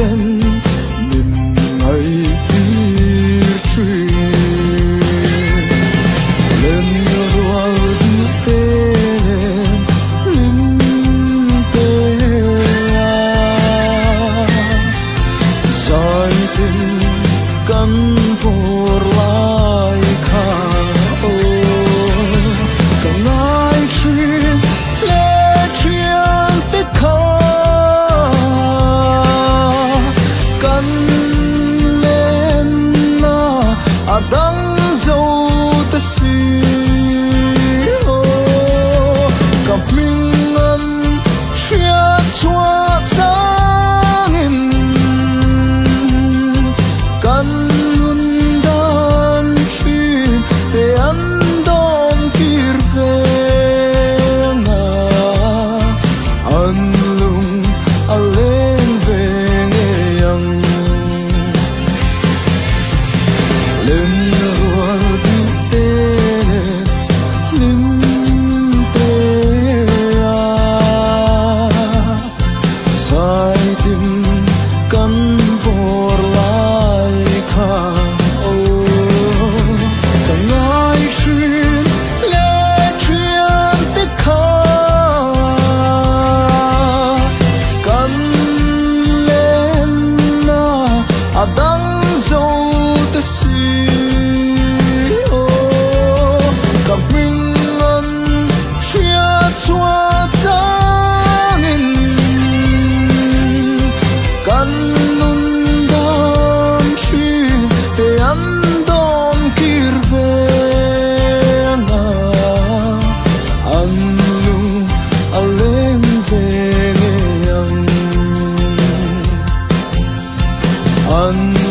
Thiên nhìn ngày đi truy lên ruột tên lim tê sai tình căn vô lại khá cả ngày chuyên lê chuyên tích khá đang dấu ta xì gặp mình ăn chia xóa giá nghìn căn luôn đan chi để ăn đom kia về ngà ăn lung lên về nghe yang lên đang dấu ta xì gặp mình ăn chia xóa giá nghìn căn luôn đan chi để ăn đom kia về ngà ăn lung lên về nghe ăn